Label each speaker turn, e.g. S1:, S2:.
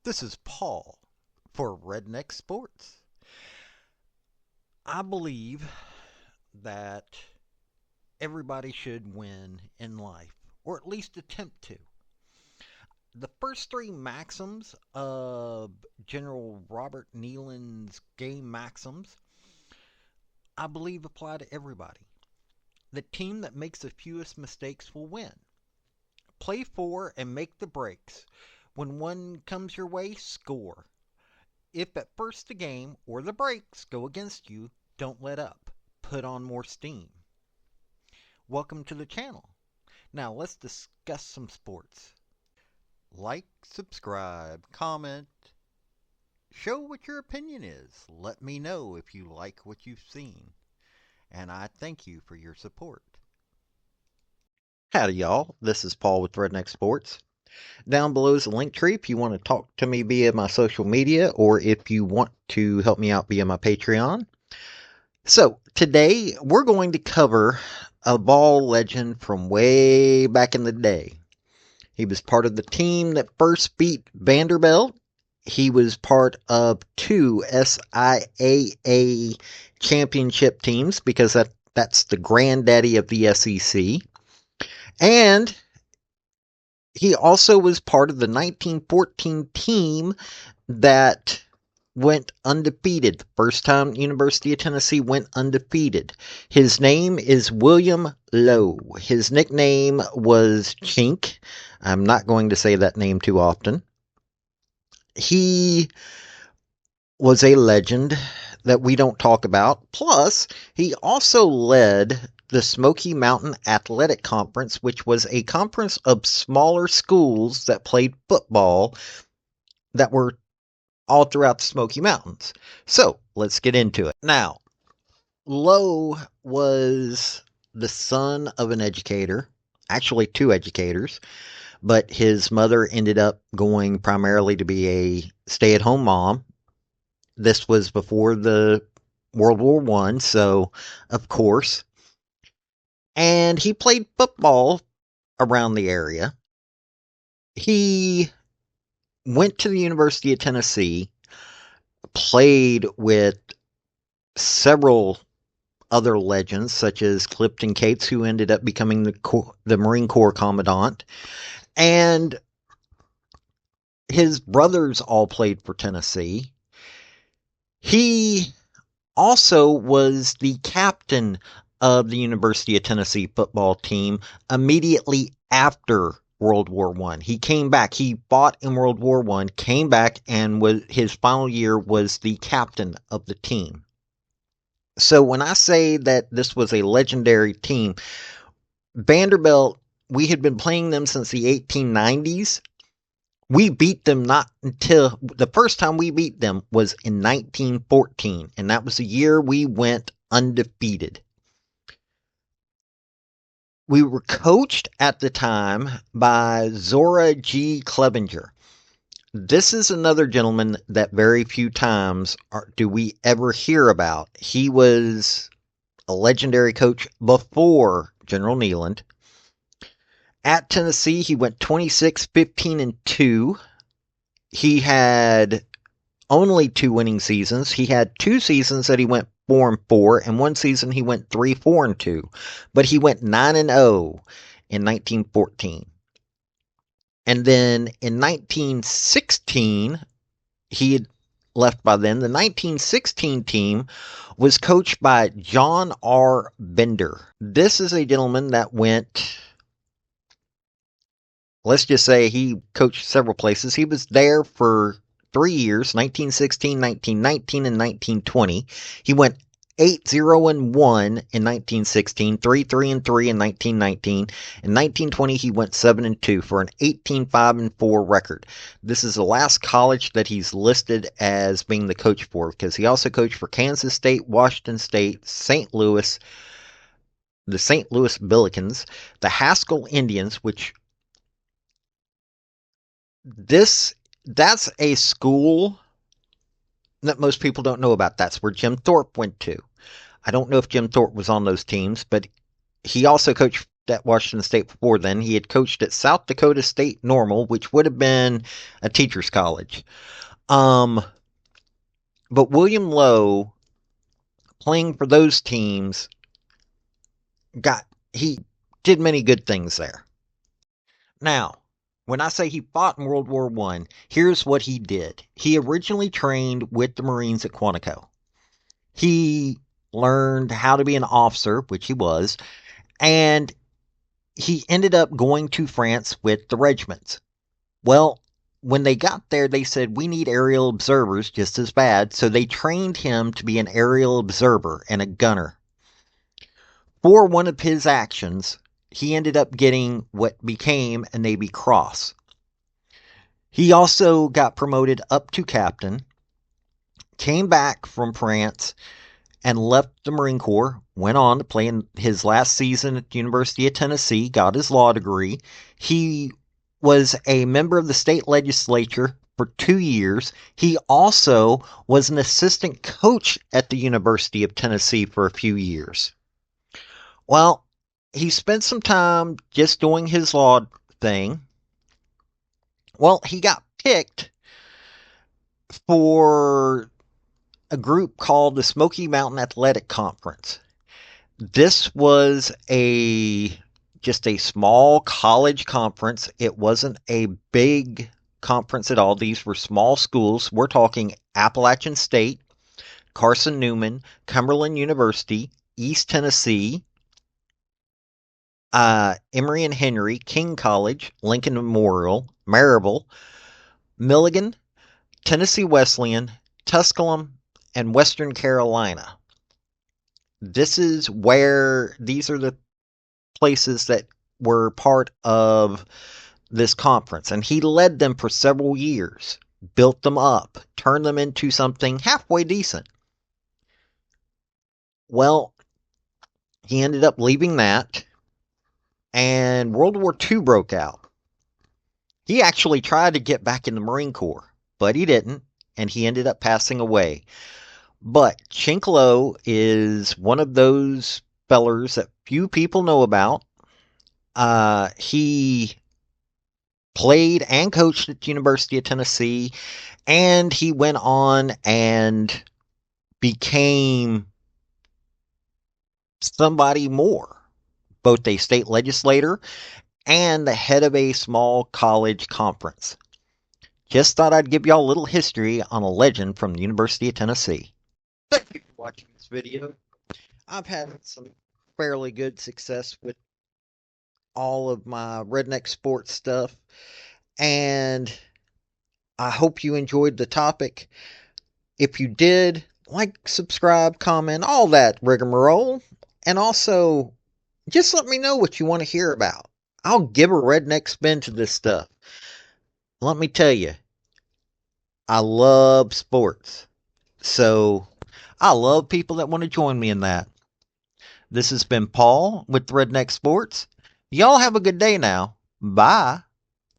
S1: This is Paul for Redneck Sports. I believe that everybody should win in life, or at least attempt to. The first three maxims of General Robert Neyland's game maxims, I believe apply to everybody. The team that makes the fewest mistakes will win. Play for and make the breaks. When one comes your way, score. If at first the game or the breaks go against you, don't let up. Put on more steam. Welcome to the channel. Now let's discuss some sports. Like, subscribe, comment, show what your opinion is. Let me know if you like what you've seen. And I thank you for your support. Howdy y'all, this is Paul with Redneck Sports. Down below is a link tree if you want to talk to me via my social media or if you want to help me out via my Patreon. So, today we're going to cover a ball legend from way back in the day. He was part of the team that first beat Vanderbilt. He was part of two SIAA championship teams because that's the granddaddy of the SEC. And he also was part of the 1914 team that went undefeated. The first time University of Tennessee went undefeated. His name is William Lowe. His nickname was Chink. I'm not going to say that name too often. He was a legend that we don't talk about. Plus, he also led the Smoky Mountain Athletic Conference, which was a conference of smaller schools that played football that were all throughout the Smoky Mountains. So, let's get into it. Now, Lowe was the son of an educator, actually two educators, but his mother ended up going primarily to be a stay-at-home mom. This was before the World War I, so of course. And he played football around the area. He went to the University of Tennessee, played with several other legends, such as Clifton Cates, who ended up becoming the Marine Corps Commandant. And his brothers all played for Tennessee. He also was the captain of the University of Tennessee football team immediately after World War I. He came back. He fought in World War I, came back, and his final year was the captain of the team. So when I say that this was a legendary team, Vanderbilt, we had been playing them since the 1890s. We beat them not until the first time we beat them was in 1914, and that was the year we went undefeated. We were coached at the time by Zora G. Clevenger. This is another gentleman that very few times do we ever hear about. He was a legendary coach before General Neyland. At Tennessee, he went 26, 15, and 2. He had only 2 winning seasons. He had 2 seasons that he went 4-4, and 1 season he went 3, 4, and 2. But he went 9-0 in 1914. And then in 1916, he had left by then. The 1916 team was coached by John R. Bender. This is a gentleman that went, let's just say he coached several places. He was there for 3 years, 1916, 1919, and 1920. He went 8-0-1 in 1916, 3-3-3 in 1919. In 1920, he went 7-2 for an 18-5-4 record. This is the last college that he's listed as being the coach for, because he also coached for Kansas State, Washington State, St. Louis, the St. Louis Billikens, the Haskell Indians, which that's a school that most people don't know about. That's where Jim Thorpe went to. I don't know if Jim Thorpe was on those teams, but he also coached at Washington State before then. He had coached at South Dakota State Normal, which would have been a teacher's college. Um, but William Lowe, playing for those teams, he did many good things there. Now, when I say he fought in World War I, here's what he did. He originally trained with the Marines at Quantico. He learned how to be an officer, which he was, and he ended up going to France with the regiments. Well, when they got there, they said, we need aerial observers just as bad, so they trained him to be an aerial observer and a gunner. For one of his actions, he ended up getting what became a Navy Cross. He also got promoted up to captain, came back from France, and left the Marine Corps, went on to play in his last season at the University of Tennessee, got his law degree. He was a member of the state legislature for 2 years. He also was an assistant coach at the University of Tennessee for a few years. Well, he spent some time just doing his law thing. Well, he got picked for a group called the Smoky Mountain Athletic Conference. This was just a small college conference. It wasn't a big conference at all. These were small schools. We're talking Appalachian State, Carson Newman, Cumberland University, East Tennessee, Emory and Henry, King College, Lincoln Memorial, Maryville, Milligan, Tennessee Wesleyan, Tusculum, and Western Carolina. These are the places that were part of this conference. And he led them for several years, built them up, turned them into something halfway decent. Well, he ended up leaving that, and World War II broke out. He actually tried to get back in the Marine Corps, but he didn't, and he ended up passing away. But Chink Lowe is one of those fellers that few people know about. He played and coached at the University of Tennessee, and he went on and became somebody more, both a state legislator and the head of a small college conference. Just thought I'd give y'all a little history on a legend from the University of Tennessee. Thank you for watching this video. I've had some fairly good success with all of my redneck sports stuff, and I hope you enjoyed the topic. If you did, like, subscribe, comment, all that rigmarole, and also just let me know what you want to hear about. I'll give a redneck spin to this stuff. Let me tell you, I love sports, so I love people that want to join me in that. This has been Paul with Redneck Sports. Y'all have a good day now. Bye.